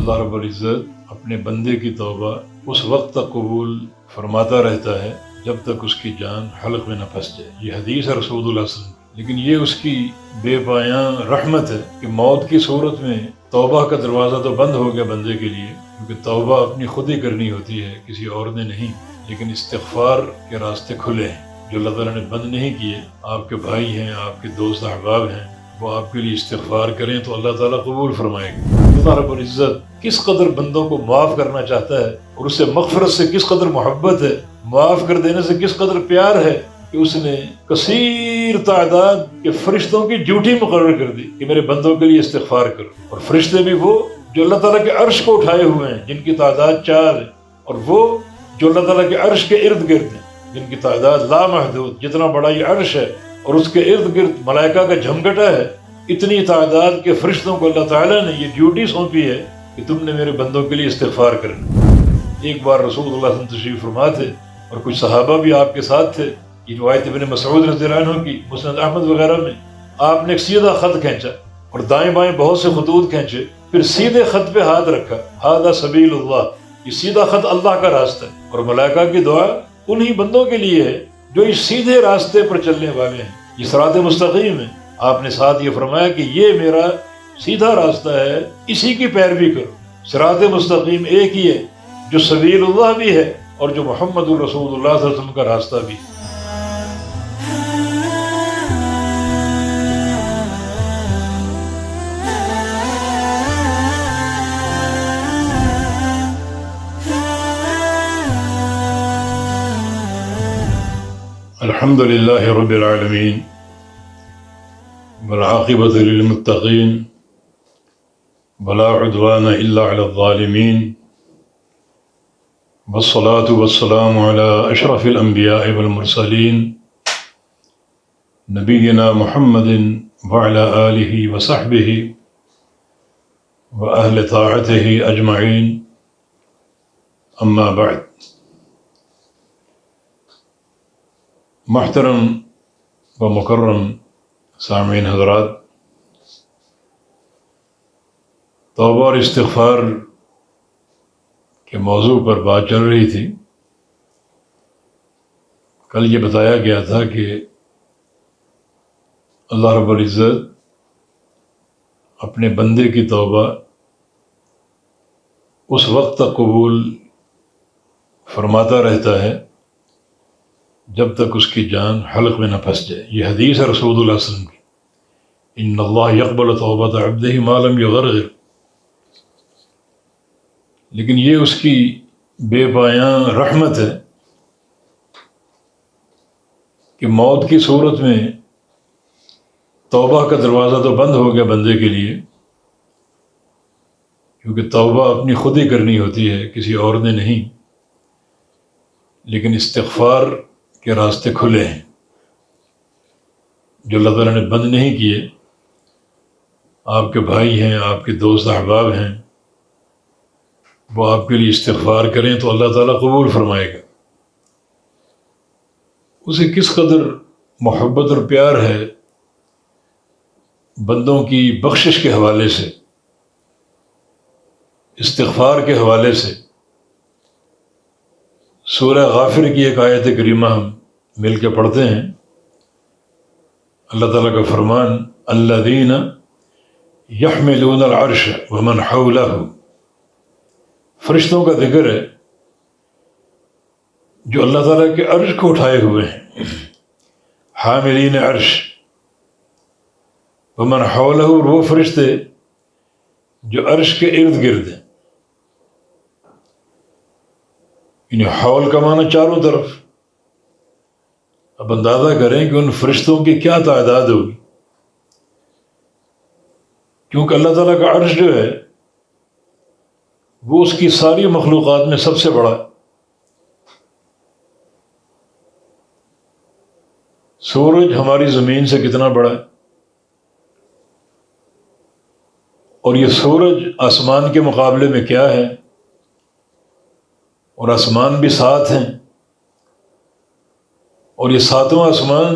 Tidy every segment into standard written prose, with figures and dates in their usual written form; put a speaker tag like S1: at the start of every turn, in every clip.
S1: اللہ رب العزت اپنے بندے کی توبہ اس وقت تک قبول فرماتا رہتا ہے جب تک اس کی جان حلق میں نہ پھنس جائے. یہ حدیث ہے رسول اللہ صلی اللہ علیہ وسلم. لیکن یہ اس کی بے پایاں رحمت ہے کہ موت کی صورت میں توبہ کا دروازہ تو بند ہو گیا بندے کے لیے، کیونکہ توبہ اپنی خود ہی کرنی ہوتی ہے، کسی اور نے نہیں. لیکن استغفار کے راستے کھلے ہیں جو اللہ تعالیٰ نے بند نہیں کیے. آپ کے بھائی ہیں، آپ کے دوست احباب ہیں، وہ آپ کے لیے استغفار کریں تو اللہ تعالیٰ قبول فرمائے گا. اللہ رب العزت کس قدر بندوں کو معاف کرنا چاہتا ہے اور اس سے مغفرت سے کس قدر محبت ہے، معاف کر دینے سے کس قدر پیار ہے کہ اس نے کثیر تعداد کے فرشتوں کی ڈیوٹی مقرر کر دی کہ میرے بندوں کے لیے استغفار کرو. اور فرشتے بھی وہ جو اللہ تعالیٰ کے عرش کو اٹھائے ہوئے ہیں جن کی تعداد 4 ہے، اور وہ جو اللہ تعالیٰ کے عرش کے ارد گرد ہیں جن کی تعداد لامحدود. جتنا بڑا یہ عرش ہے اور اس کے ارد گرد ملائکہ کا جھمگٹا ہے، اتنی تعداد کے فرشتوں کو اللہ تعالیٰ نے یہ ڈیوٹی سونپی ہے کہ تم نے میرے بندوں کے لیے استغفار کرنا. ایک بار رسول اللہ صلی اللہ علیہ وسلم تشریف فرما تھے اور کچھ صحابہ بھی آپ کے ساتھ تھے. یہ روایت ابن مسعود رضی اللہ عنہ کی مسند احمد وغیرہ میں آپ نے ایک سیدھا خط کھینچا اور دائیں بائیں بہت سے خطوط کھینچے، پھر سیدھے خط پہ ہاتھ رکھا. ھذا سبیل اللہ، یہ سیدھا خط اللہ کا راستہ ہے. اور ملائکہ کی دعا انہی بندوں کے لیے ہے جو اس سیدھے راستے پر چلنے والے ہیں. یہ صراط مستقیم ہے. آپ نے ساتھ یہ فرمایا کہ یہ میرا سیدھا راستہ ہے، اسی کی پیروی کرو. صراط مستقیم ایک ہی ہے جو سبیل اللہ بھی ہے اور جو محمد الرسول اللہ صلی اللہ علیہ وسلم کا راستہ بھی. الحمد للہ رب العالمین والعاقبۃ للمتقین ولا عدوان الا علی الظالمین والصلاة والسلام علی اشرف الانبیاء والمرسلین نبینا محمد وعلی آلہ وصحبہ واہل طاعتہ اجمعین. اما بعد. محترم و مکرم سامعین حضرات، توبہ اور استغفار کے موضوع پر بات چل رہی تھی. کل یہ بتایا گیا تھا کہ اللہ رب العزت اپنے بندے کی توبہ اس وقت تک قبول فرماتا رہتا ہے جب تک اس کی جان حلق میں نہ پھنس جائے. یہ حدیث ہے رسول اللہ صلی اللہ علیہ وسلم کی. ان اللہ یقبل توبۃ عبدہ ما لم یغرغر. لیکن یہ اس کی بے پایاں رحمت ہے کہ موت کی صورت میں توبہ کا دروازہ تو بند ہو گیا بندے کے لیے، کیونکہ توبہ اپنی خود ہی کرنی ہوتی ہے، کسی اور نے نہیں. لیکن استغفار کے راستے کھلے ہیں جو اللہ تعالیٰ نے بند نہیں کیے. آپ کے بھائی ہیں، آپ کے دوست احباب ہیں، وہ آپ کے لیے استغفار کریں تو اللہ تعالیٰ قبول فرمائے گا. اسے کس قدر محبت اور پیار ہے بندوں کی بخشش کے حوالے سے، استغفار کے حوالے سے. سورہ غافر کی ایک آیت کریمہ ہم مل کے پڑھتے ہیں. اللہ تعالیٰ کا فرمان الذین یحملون العرش ومن حولہ، فرشتوں کا ذکر ہے جو اللہ تعالیٰ کے عرش کو اٹھائے ہوئے ہیں. حاملین عرش ومن حولہ، اور وہ فرشتے جو عرش کے ارد گرد ہیں. یعنی حول کا معنی چاروں طرف. اب اندازہ کریں کہ ان فرشتوں کی کیا تعداد ہوگی، کیونکہ اللہ تعالیٰ کا عرش جو ہے وہ اس کی ساری مخلوقات میں سب سے بڑا ہے. سورج ہماری زمین سے کتنا بڑا ہے، اور یہ سورج آسمان کے مقابلے میں کیا ہے، اور آسمان بھی 7 ہیں، اور یہ 7واں آسمان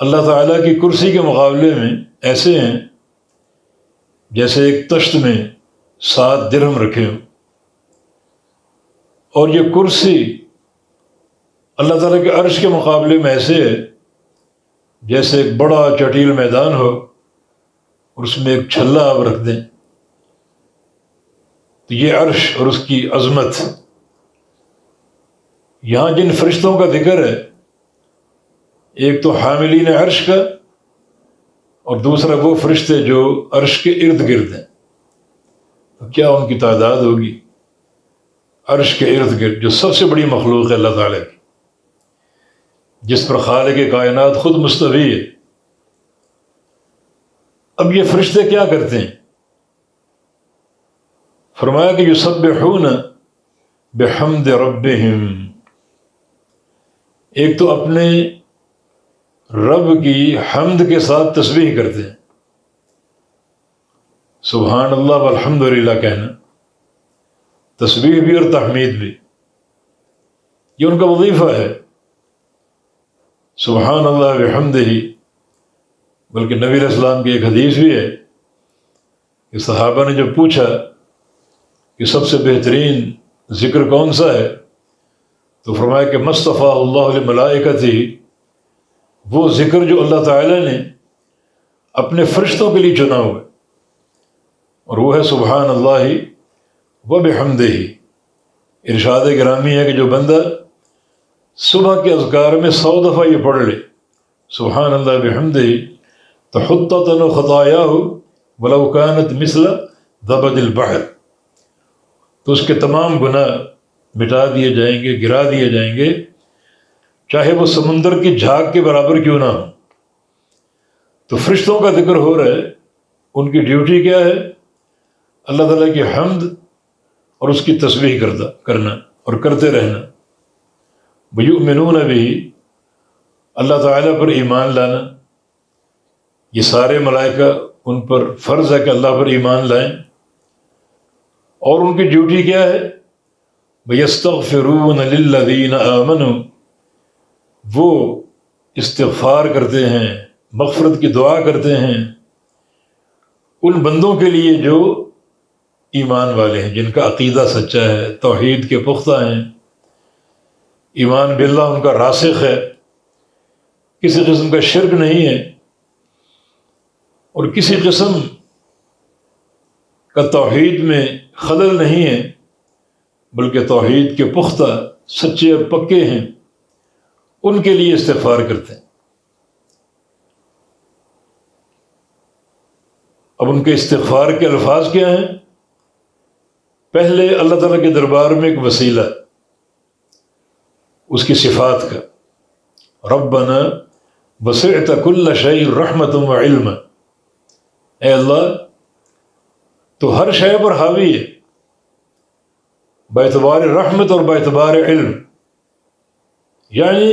S1: اللہ تعالیٰ کی کرسی کے مقابلے میں ایسے ہیں جیسے ایک تشت میں 7 درہم رکھے ہوں، اور یہ کرسی اللہ تعالیٰ کے عرش کے مقابلے میں ایسے ہے جیسے ایک بڑا چٹیل میدان ہو اور اس میں ایک چھلا آپ رکھ دیں۔ تو یہ عرش اور اس کی عظمت، یہاں جن فرشتوں کا ذکر ہے، ایک تو حاملین عرش کا، اور دوسرا وہ فرشتے جو عرش کے ارد گرد ہیں۔ تو کیا ان کی تعداد ہوگی عرش کے ارد گرد، جو سب سے بڑی مخلوق ہے اللہ تعالیٰ کی، جس پر خالق کائنات خود مستوی ہے۔ اب یہ فرشتے کیا کرتے ہیں؟ فرمایا کہ یسبحون بحمد ربہم، ایک تو اپنے رب کی حمد کے ساتھ تسبیح کرتے ہیں، سبحان اللہ والحمد للہ کہنا، تسبیح بھی اور تحمید بھی، یہ ان کا وظیفہ ہے۔ سبحان اللہ بحمدہ، بلکہ نبی علیہ السلام کی ایک حدیث بھی ہے کہ صحابہ نے جب پوچھا کہ سب سے بہترین ذکر کون سا ہے، تو فرمایا کہ مصطفیٰ اللہ لملائکتہ، وہ ذکر جو اللہ تعالیٰ نے اپنے فرشتوں کے لیے چنا ہوا ہے، اور وہ ہے سبحان اللہ و بحمدہ۔ ارشاد گرامی ہے کہ جو بندہ صبح کے اذکار میں 100 دفعہ یہ پڑھ لے سبحان اللہ بحمدہ، تحطت عنہ خطایاہ ولو کانت مثل زبد البحر، تو اس کے تمام گناہ مٹا دیے جائیں گے، گرا دیے جائیں گے، چاہے وہ سمندر کی جھاگ کے برابر کیوں نہ ہو۔ تو فرشتوں کا ذکر ہو رہا ہے، ان کی ڈیوٹی کیا ہے؟ اللہ تعالیٰ کی حمد اور اس کی تسبیح کرنا اور کرتے رہنا۔ وَيُؤْمِنُونَ بِهِ، اللہ تعالیٰ پر ایمان لانا، یہ سارے ملائکہ ان پر فرض ہے کہ اللہ پر ایمان لائیں، اور ان کی ڈیوٹی کیا ہے؟ وَيَسْتَغْفِرُونَ لِلَّذِينَ آمَنُوا، وہ استغفار کرتے ہیں، مغفرت کی دعا کرتے ہیں ان بندوں کے لیے جو ایمان والے ہیں، جن کا عقیدہ سچا ہے، توحید کے پختہ ہیں، ایمان باللہ ان کا راسخ ہے، کسی قسم کا شرک نہیں ہے، اور کسی قسم کا توحید میں خلل نہیں ہے، بلکہ توحید کے پختہ سچے اور پکے ہیں، ان کے لیے استغفار کرتے ہیں۔ اب ان کے استغفار کے الفاظ کیا ہیں؟ پہلے اللہ تعالیٰ کے دربار میں ایک وسیلہ، اس کی صفات کا، ربنا وسعت کل شیء رحمۃ وعلم، اے اللہ تو ہر شے پر حاوی ہے، باعتبار رحمت اور باعتبار علم، یعنی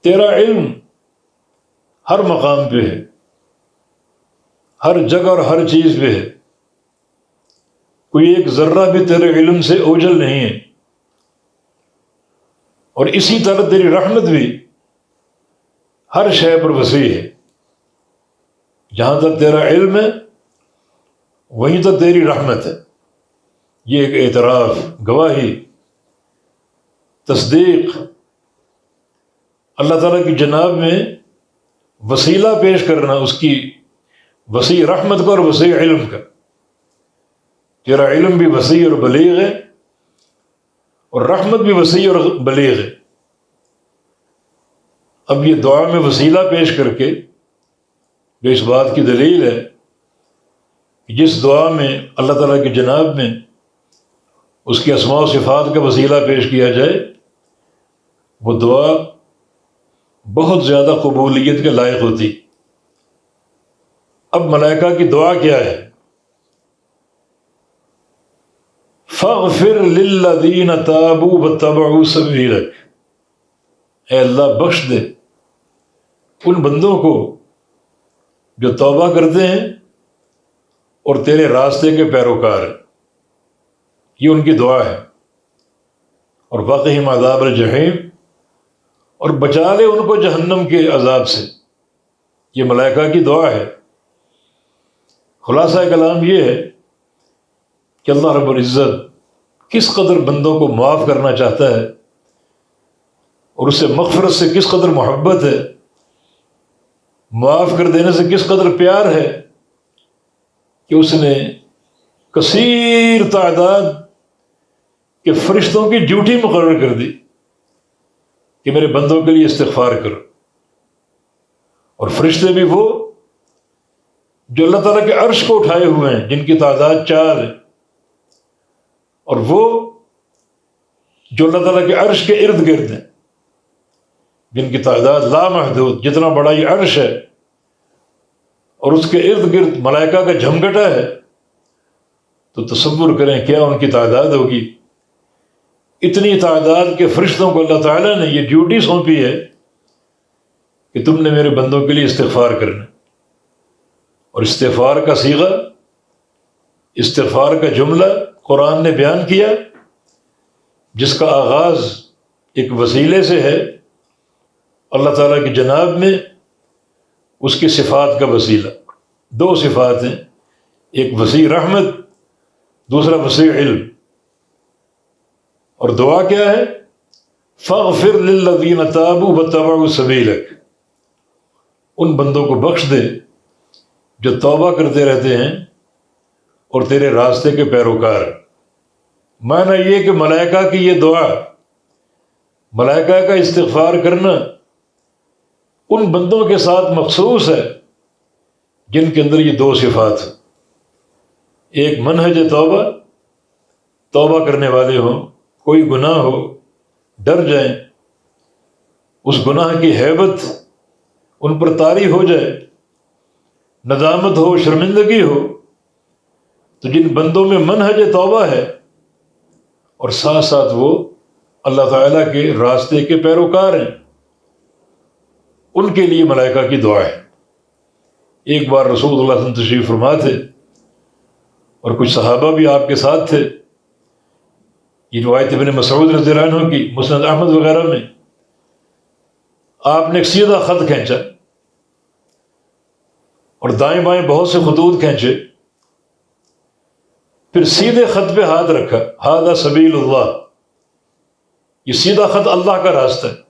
S1: تیرا علم ہر مقام پہ ہے، ہر جگہ اور ہر چیز پہ ہے، کوئی ایک ذرہ بھی تیرے علم سے اوجھل نہیں ہے، اور اسی طرح تیری رحمت بھی ہر شے پر وسیع ہے، جہاں تک تیرا علم ہے وہیں تک تیری رحمت ہے۔ یہ ایک اعتراف، گواہی، تصدیق، اللہ تعالیٰ کی جناب میں وسیلہ پیش کرنا، اس کی وسیع رحمت کا اور وسیع علم کا۔ تیرا علم بھی وسیع اور بلیغ ہے، اور رحمت بھی وسیع اور بلیغ ہے۔ اب یہ دعا میں وسیلہ پیش کر کے جو اس بات کی دلیل ہے کہ جس دعا میں اللہ تعالیٰ کی جناب میں اس کی اسماء و صفات کا وسیلہ پیش کیا جائے، وہ دعا بہت زیادہ قبولیت کے لائق ہوتی۔ اب ملائکہ کی دعا کیا ہے؟ فاغفر للذین تابوا واتبعوا سبیلک، اے اللہ بخش دے ان بندوں کو جو توبہ کرتے ہیں اور تیرے راستے کے پیروکار ہیں۔ یہ ان کی دعا ہے۔ اور وقہم عذاب الجحیم، اور بچا لے ان کو جہنم کے عذاب سے، یہ ملائکہ کی دعا ہے۔ خلاصہ کلام یہ ہے کہ اللہ رب العزت کس قدر بندوں کو معاف کرنا چاہتا ہے اور اسے مغفرت سے کس قدر محبت ہے، معاف کر دینے سے کس قدر پیار ہے کہ اس نے کثیر تعداد کے فرشتوں کی ڈیوٹی مقرر کر دی کہ میرے بندوں کے لیے استغفار کرو۔ اور فرشتے بھی وہ جو اللہ تعالیٰ کے عرش کو اٹھائے ہوئے ہیں، جن کی تعداد 4 ہے، اور وہ جو اللہ تعالیٰ کے عرش کے ارد گرد ہیں، جن کی تعداد لامحدود، جتنا بڑا یہ عرش ہے اور اس کے ارد گرد ملائکہ کا جھمگٹا ہے، تو تصور کریں کیا ان کی تعداد ہوگی۔ اتنی تعداد کے فرشتوں کو اللہ تعالیٰ نے یہ ڈیوٹی سونپی ہے کہ تم نے میرے بندوں کے لیے استغفار کرنا۔ اور استغفار کا صیغہ، استغفار کا جملہ قرآن نے بیان کیا، جس کا آغاز ایک وسیلے سے ہے، اللہ تعالیٰ کی جناب میں اس کی صفات کا وسیلہ۔ 2 صفات ہیں، ایک وسیع رحمت، دوسرا وسیع علم۔ اور دعا کیا ہے؟ فاغفر للذین تابوا واتبعوا سبیلک، ان بندوں کو بخش دے جو توبہ کرتے رہتے ہیں اور تیرے راستے کے پیروکار۔ معنی یہ کہ ملائکہ کی یہ دعا، ملائکہ کا استغفار کرنا ان بندوں کے ساتھ مخصوص ہے جن کے اندر یہ 2 صفات ہیں۔ ایک منہج توبہ، توبہ کرنے والے ہوں، کوئی گناہ ہو ڈر جائیں، اس گناہ کی ہیبت ان پر طاری ہو جائے، ندامت ہو، شرمندگی ہو، تو جن بندوں میں منہج توبہ ہے اور ساتھ ساتھ وہ اللہ تعالیٰ کے راستے کے پیروکار ہیں، ان کے لیے ملائکہ کی دعا ہے۔ ایک بار رسول اللہ صلی اللہ علیہ وسلم تشریف فرما تھے اور کچھ صحابہ بھی آپ کے ساتھ تھے۔ یہ روایت ابن مسعود رضی اللہ عنہ کی مسند احمد وغیرہ میں، آپ نے ایک سیدھا خط کھینچا اور دائیں بائیں بہت سے خطوط کھینچے، پھر سیدھے خط پہ ہاتھ رکھا، ھذا سبیل اللہ، یہ سیدھا خط اللہ کا راستہ ہے۔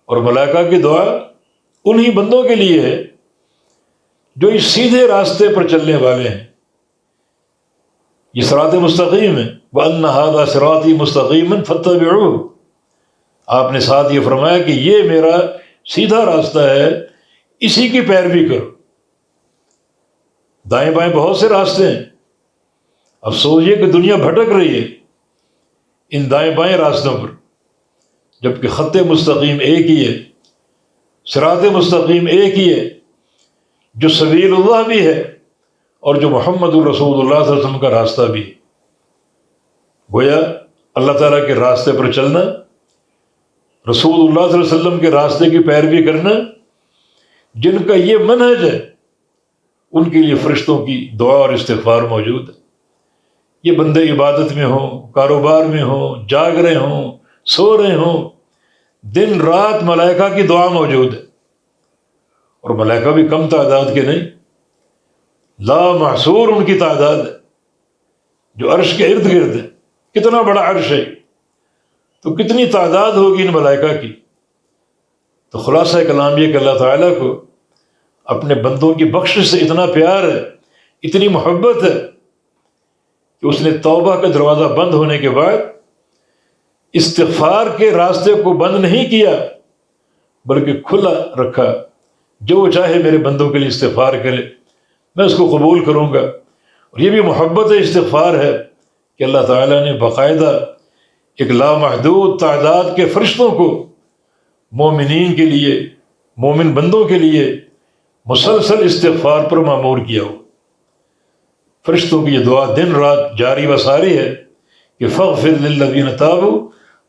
S1: اور ملائکہ کی دعا انہی بندوں کے لیے ہے جو اس سیدھے راستے پر چلنے والے ہیں، یہ صراط مستقیم ہے۔ وَأَنَّ هَذَا صِرَاطِي مُسْتَقِيمًا فَاتَّبِعُوهُ، آپ نے ساتھ یہ فرمایا کہ یہ میرا سیدھا راستہ ہے، اسی کی پیروی کرو۔ دائیں بائیں بہت سے راستے ہیں، افسوس یہ کہ دنیا بھٹک رہی ہے ان دائیں بائیں راستوں پر، جبکہ خط مستقیم ایک ہی ہے، صراط مستقیم ایک ہی ہے، جو سبیل اللہ بھی ہے اور جو محمد الرسول اللہ صلی اللہ علیہ وسلم کا راستہ بھی ہے۔ گویا اللہ تعالیٰ کے راستے پر چلنا، رسول اللہ صلی اللہ علیہ وسلم کے راستے کی پیروی کرنا، جن کا یہ منہج ہے ان کے لیے فرشتوں کی دعا اور استغفار موجود ہے۔ یہ بندے عبادت میں ہوں، کاروبار میں ہوں، جاگ رہے ہوں، سو رہے ہوں، دن رات ملائکہ کی دعا موجود ہے۔ اور ملائکہ بھی کم تعداد کے نہیں، لا محصور ان کی تعداد ہے، جو عرش کے ارد گرد ہے۔ کتنا بڑا عرش ہے، تو کتنی تعداد ہوگی ان ملائکہ کی۔ تو خلاصہ کلام یہ کہ اللہ تعالیٰ کو اپنے بندوں کی بخشش سے اتنا پیار ہے، اتنی محبت ہے کہ اس نے توبہ کا دروازہ بند ہونے کے بعد استغفار کے راستے کو بند نہیں کیا، بلکہ کھلا رکھا۔ جو چاہے میرے بندوں کے لیے استغفار کرے، میں اس کو قبول کروں گا۔ اور یہ بھی محبت استغفار ہے کہ اللہ تعالیٰ نے باقاعدہ ایک لامحدود تعداد کے فرشتوں کو مومنین کے لیے، مومن بندوں کے لیے مسلسل استغفار پر مامور کیا ہو۔ فرشتوں کی یہ دعا دن رات جاری و ساری ہے کہ فاغفر للذین تابوا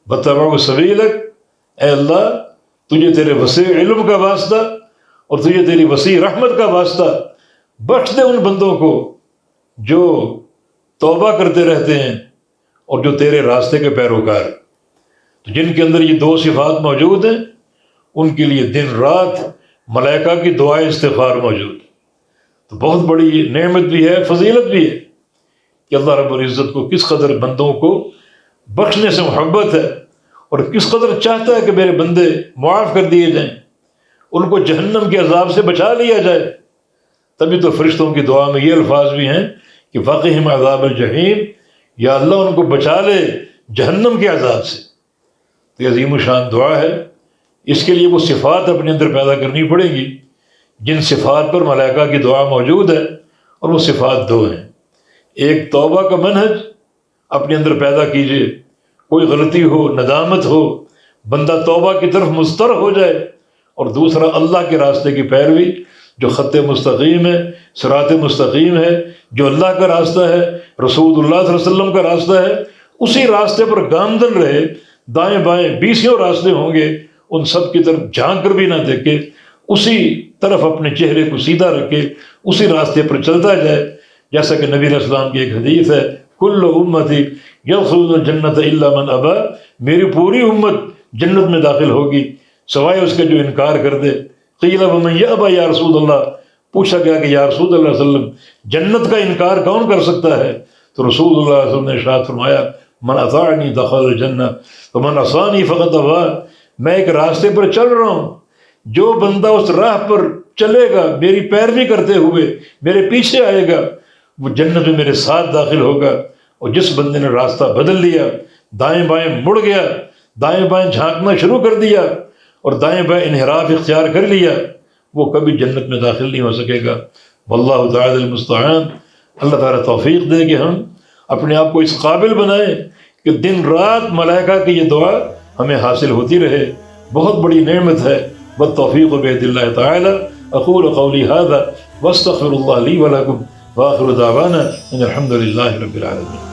S1: واتبعوا سبیلک، اے اللہ تجھے تیرے وسیع علم کا واسطہ اور تجھے تیری وسیع رحمت کا واسطہ بخش دے ان بندوں کو جو توبہ کرتے رہتے ہیں اور جو تیرے راستے کے پیروکار ہیں۔ تو جن کے اندر یہ 2 صفات موجود ہیں ان کے لیے دن رات ملائکہ کی دعائے استغفار موجود ہے۔ تو بہت بڑی نعمت بھی ہے، فضیلت بھی ہے کہ اللہ رب العزت کو کس قدر بندوں کو بخشنے سے محبت ہے اور کس قدر چاہتا ہے کہ میرے بندے معاف کر دیے جائیں، ان کو جہنم کے عذاب سے بچا لیا جائے۔ تبھی تو فرشتوں کی دعا میں یہ الفاظ بھی ہیں کہ وقہم عذاب الجحیم، یا اللہ ان کو بچا لے جہنم کے عذاب سے۔ تو یہ عظیم الشان دعا ہے، اس کے لیے وہ صفات اپنے اندر پیدا کرنی پڑے گی جن صفات پر ملائکہ کی دعا موجود ہے، اور وہ صفات دو ہیں۔ ایک توبہ کا منہج اپنے اندر پیدا کیجئے، کوئی غلطی ہو، ندامت ہو، بندہ توبہ کی طرف مضطر ہو جائے، اور دوسرا اللہ کے راستے کی پیروی، جو خط مستقیم ہے، صراط مستقیم ہے، جو اللہ کا راستہ ہے، رسول اللہ صلی اللہ علیہ وسلم کا راستہ ہے، اسی راستے پر گامزن رہے۔ دائیں بائیں 20 راستے ہوں گے، ان سب کی طرف جھانک کر بھی نہ دیکھے، اسی طرف اپنے چہرے کو سیدھا رکھے، اسی راستے پر چلتا جائے۔ جیسا کہ نبی علیہ السلام کی ایک حدیث ہے، کل امتی یدخلون الجنت الا من ابا، میری پوری امت جنت میں داخل ہوگی سوائے اس کے جو انکار کر دے۔ قیل ومن یأبی یا رسول اللہ، پوچھا گیا کہ یا رسول اللہ صلی اللہ علیہ وسلم جنت کا انکار کون کر سکتا ہے؟ تو رسول اللہ صلی اللہ علیہ وسلم نے ارشاد فرمایا من اطاعنی دخل الجنہ ومن عصانی فقد ابا، میں ایک راستے پر چل رہا ہوں، جو بندہ اس راہ پر چلے گا میری پیروی کرتے ہوئے، میرے پیچھے آئے گا، وہ جنت میں میرے ساتھ داخل ہوگا۔ اور جس بندے نے راستہ بدل لیا، دائیں بائیں مڑ گیا، دائیں بائیں جھانکنا شروع کر دیا اور دائیں بائیں انحراف اختیار کر لیا، وہ کبھی جنت میں داخل نہیں ہو سکے گا۔ واللہ تعالی المستعان۔ اللہ تعالیٰ توفیق دے کہ ہم اپنے آپ کو اس قابل بنائیں کہ دن رات ملائکہ کی یہ دعا ہمیں حاصل ہوتی رہے۔ بہت بڑی نعمت ہے۔ والتوفیق بید اللہ تعالی۔ اقول قولی ھذا واستغفر اللہ لی ولکم، وآخر دعوانا ان الحمد للہ رب العالمین۔